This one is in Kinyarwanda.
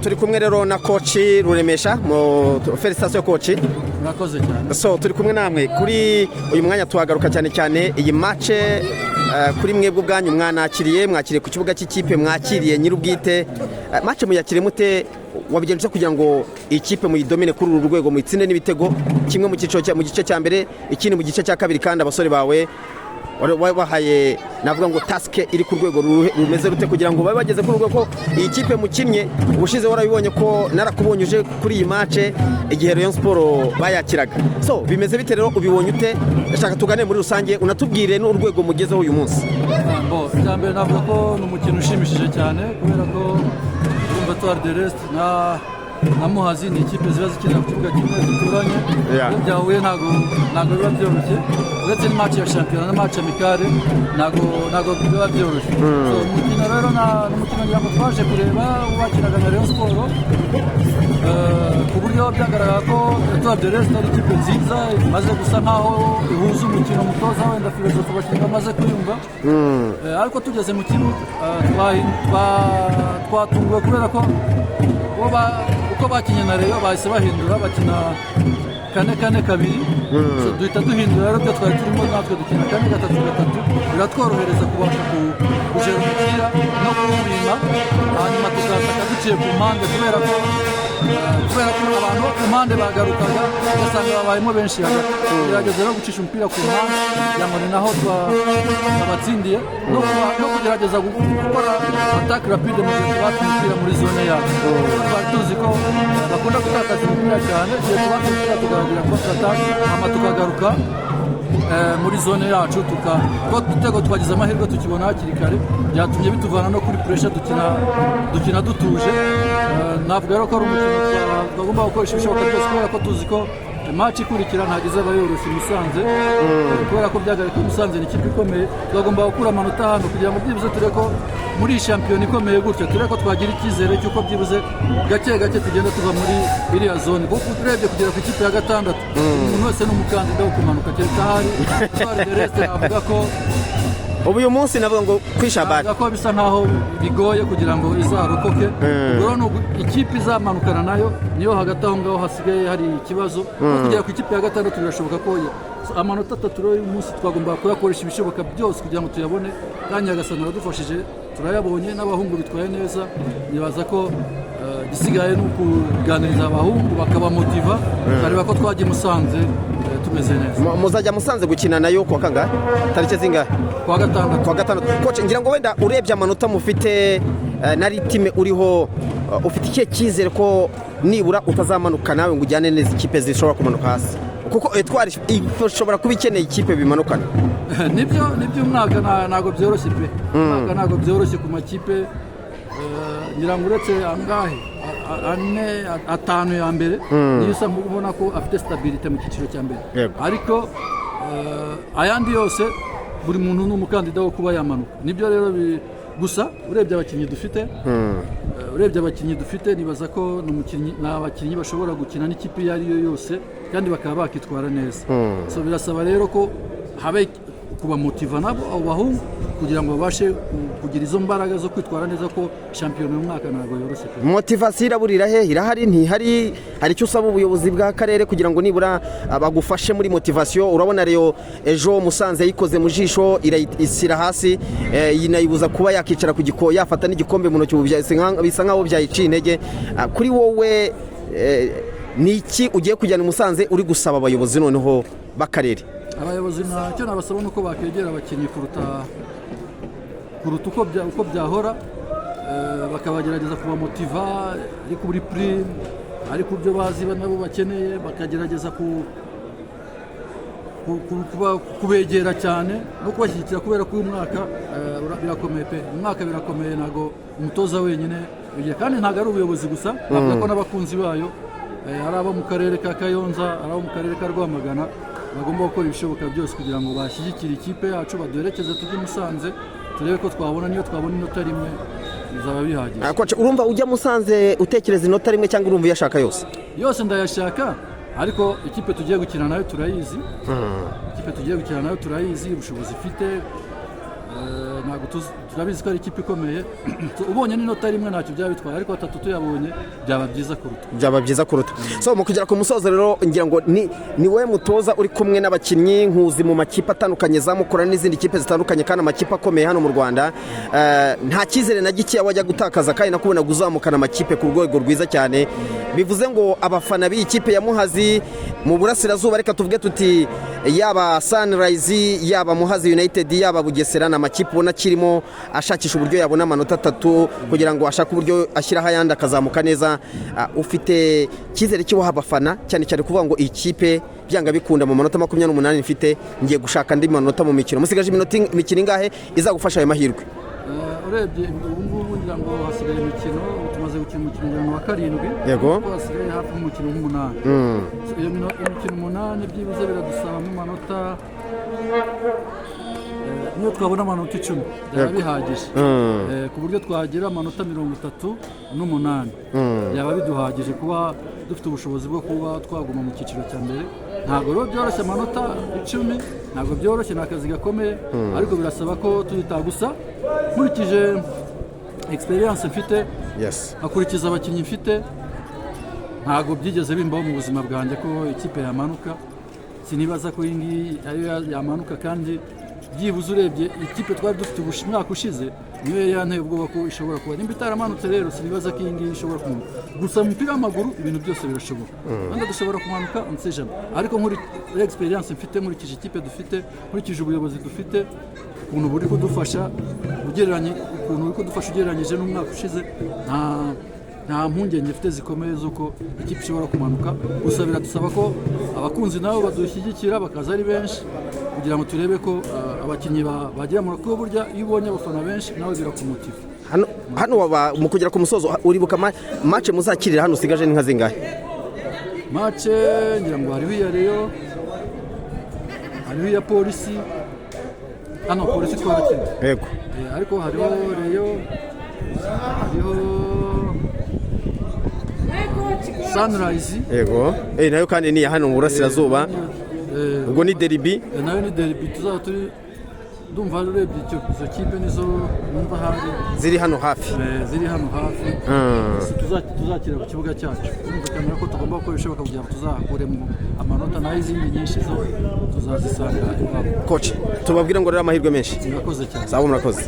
turi kumwe rero na coach Ruremesha mu felicitation coach. Murakoze cyane. So turi kumwe namwe kuri uyu mwanya tuhagaruka cyane cyane iyi match kuri mwebwe ubwanyu mwakiriye ku kibuga cy'ikipe mwakiriye nyirubwite match muyakire mute wabigenje kugira ngo ikipe muyidomine kuri uru rwego muyitsinde n'ibitego kimwe mu gice cya mbere ikindi mu gice cya kabiri kandi abasore bawe wabahaye navuga ngo task iri ku rwego rumeze rute kugira ngo babe bageze kuri rwego ko iyi kipe mukinnye ubushize warabibonye ko narakubonye uje kuri iyi match igihe Rayon Sport bayakiraga so bimeze bite rero ubibonye ute ndashaka tugane muri rusange unatubwire n'urwego mugezeho uyu munsi cyambere navuga ko n'umukino ushimishije cyane kubera ko Etoile de l'Est na Muhazi ni ikipe ziba zikinira ku kibuga kimwe zituranye iyo byahuye ntabwo biba byoroshye uretse n'imatch ya shampiyona na match amicale ntabwo biba byoroshye umukino rero n'umukino ngira ngo twaje kureba wakinaga na Rayon Sport ku buryo byagaragara ko Etoile de l'Est ari ikipe nziza imaze gusa nkaho ihuza umukino mutoza wenda filozofi abakinnyi bamaze kwiyumva ariko tugeze mu kibuga twatunguwe kubera ko uko bakinye na Rayon bahise bahindura bakina 4-4-2 duhita duhindura rero byo twari turimo natwe dukina 4-3-3 biratworohereza kubasha kujera umupira no kuwurima hanyuma tugataka duciye ku mpande kubera ko abantu ku mpande bagarukaga ugasanga babayemo benshi hagati tugerageza rero gucisha umupira ku mpande kugira ngo ni naho twabatsindiye no kugerageza gukora attaque rapide mu gihe tubatse umupira muri zone yacu twari tuzi ko bakunda gutakaza umupira cyane igihe tubatse umupira tugaragara contre attaque hama tukagaruka muri zone yacu tutego twagize amahirwe tukibona hakiri kare byatumye bituvana no kuri pressure dukina dutuje navuga rero ko ari umukino twagomba gukoresha ibishoboka byose kubera ko tuzi ko match ikurikira ntabwo izaba yoroshye Musanze kubera ko byagaragaye Musanze ni ikipe ikomeye twagomba gukura amanota hano kugira ngo byibuze turebe ko muri shampiyona ikomeye gutyo turebe ko twagira icyizere cy'uko byibuze gake tugenda tuva muri iriya zone kuko urebye kugera ku ikipe ya gatandatu umuntu wese n'umukandida wo kumanuka kereka hari Etoile de l'Est navuga ko ubu uyu munsi navuga ngo kwishabara ko bisa nkaho bigoye kugira ngo izarokoke ubwo ikipe izamanukana nayo niyo hagati aho ngaho hasigaye hari ikibazo kugera ku ikipe ya gatandatu birashoboka ko amanota 3 rero uyu munsi twagomba kuyakoresha ibishoboka byose kugira ngo tuyabone kandi Nyagasani aradufashije turayabonye n'abahungu bitwaye neza nibaza ko gisigaye no kuganiriza abahungu bakabamotiva kareba ko twagiye Musanze tumeze neza muzajya Musanze gukina nayo kwa kangahe tarike zingahe kwa gatandatu coach ngira ngo wenda urebye amanota mufite na ritime uriho ufite ikihe cyizere ko nibura utazamanuka nawe ngo ujyane neza ikipe zishobora kumanuka hasi kuko Etoile ishobora kuba ikeneye ikipe bimanukana nibyo umwaka ntago byoroshye pe umwaka ntago byoroshye ku makipe ngira ngo uretse angahe atanu ya mbere niyo usa ubona ko afite stabilité mu cyiciro cya mbere ariko ayandi yose buri muntu n'umukandida wo kuba yamanuka nibyo rero gusa urebye abakinnyi dufite nibaza ko n'abakinnyi bashobora gukina n'ikipe iyo ari yo yose kandi bakaba bakitwara neza so birasaba rero ko habe kubamotiva nabo abo bahungu kugira ngo babashe kugira izo mbaraga zo kwitwara neza ko shampiyona y'umwaka ntabwo yoroshye motivasiyo iraburira he irahari ntihari hari icyo usaba ubuyobozi bw'akarere kugira ngo nibura bagufashe muri motivasiyo urabona rero ejo Musanze yikoze mu jisho isira hasi yinayibuza kuba yakicara ku yafata n'igikombe mu ntoki bisa nkaho byayiciye intege kuri wowe ni iki ugiye kujyana Musanze uri gusaba abayobozi noneho b'akarere abayobozi ntacyo nabasaba nuko bakegera abakinnyi kuruta uko byahora bakabagerageza kubamotiva ariko buri prime ariko byo bazi nabo bakeneye bakagerageza kubegera cyane no kubashyigikira kubera ko uyu mwaka birakomeye pe umwaka birakomeye ntago umutoza wenyine kandi ntago ari ubuyobozi gusa bavuga ko n'abakunzi bayo ari abo mu karere ka Kayonza ari abo mu karere ka Rwamagana bagomba gukora ibishoboka byose kugira ngo bashyigikire ikipe yacu baduherekeze tujye Musanze turebe ko twabona niyo twabona inota rimwe bizaba bihagije urumva ujya Musanze utekereza inota rimwe cyangwa urumva uyashaka yose ndayashaka ariko ikipe tugiye gukina nayo turayizi ubushobozi ifite ntabwo turabizi ko ari ikipe ikomeye ubonye n'inota rimwe ntacyo byaba bitwaye ariko 3 tuyabonye byaba byiza kuruta so mu kugera ku musozo rero ngira ngo ni wowe mutoza uri kumwe n'abakinnyi nkuzi mu makipe atandukanye zamukora n'izindi kipe zitandukanye kandi amakipe akomeye hano mu Rwanda nta cyizere na gike wajya gutakaza kandi nakubona guzamukana amakipe ku rwego rwiza cyane bivuze ngo abafana b'iyi kipe ya Muhazi mu burasirazuba reka tuvuge tuti yaba Sunrise yaba Muhazi United yaba Bugesera na makipe ubona kirimo ashakisha uburyo yabona amanota 3 kugira ngo ashaka uburyo ashyiraho ayandi akazamuka neza ufite cyizere cyo abafana cyane cyane kuvuga ngo ikipe byanga bikunda mu manota 28 mfite ngiye gushaka andi manota mu mikino musigaje imikino ingahe izagufasha ayo mahirwe urebye ubu ngira ngo hasigaye imikino tumaze gukina umukino wa 7 yego hasigaye hafi umukino w'8 iyo imikino 8 byibuze biradusaba mu manota niyo twabona amanota 10 byaba bihagije ku buryo twagira amanota 38 byaba biduhagije kuba dufite ubushobozi bwo kuba twaguma mu cyiciro cya mbere ntabwo rero byoroshye amanota 10 ntabwo byoroshye n'akazi gakomeye ariko birasaba ko tuyitagusa nkurikije experience mfite akurikiza abakinnyi mfite ntabwo byigeze bimbaho mu buzima bwanjye ko ikipe yamanuka sinibaza ko iyi ayo yamanuka kandi byibuze urebye ikipe twari dufite umwaka ushize niyo yanteye ubwoba ko ishobora kuba nimba itaramanutse rero sinibaza ko iyi ngiyi ishobora kumanuka gusa mu mupira w'amaguru ibintu byose birashoboka kandi dushobora kumanuka nsejana ariko nkuri experience mfite nkurikije ikipe dufite nkurikije ubuyobozi dufite ukuntu buri kudufasha ugereranyije n'umwaka ushize nta mpungenge mfite zikomeye z'uko ikipe ishobora kumanuka gusa biradusaba ko abakunzi nabo badushyigikira bakaza ari benshi kugira ngo turebe ko abakinnyi bagira mu rugo burya iyo ubonye abafana benshi nawe birakumotiva hano mu kugera ku musozo uribuka match muzakirira hano usigaje n'inka zingahe match ngira ngo hariho iya Rayon hariho iya Polisi hano Polisi twarakina yego ariko hariho Rayon hariho Sunrise yego nayo kandi ni hano mu burasirazuba ubwo ni derby nayo ni derby tuzaba turi ndumva urebye izo kipe nizo numva hari ziri hano hafi tuzakira ku kibuga cyacu numvikana ko tugomba gukora ibishoboka kugira ngo tuzakuremo amanota naho izindi nyinshi zo tuzazisanga coach tubabwira ngo rero amahirwe menshi murakoze cyane sabo murakoze